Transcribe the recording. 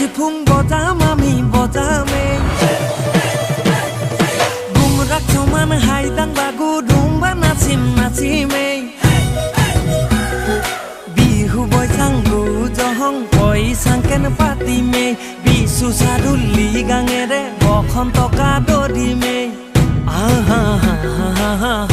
সিফুং বজাম আমি বজামে গুমরাক সমান হাইদাং বাগু দুম্বা নাচিম নাচিমে বিহু বৈচাংগু জহং পইচাংকেন পাতিমে বিশু সাদুলি গাঙেৰে বসন্ত কাদৰিমে আহা হা হা হা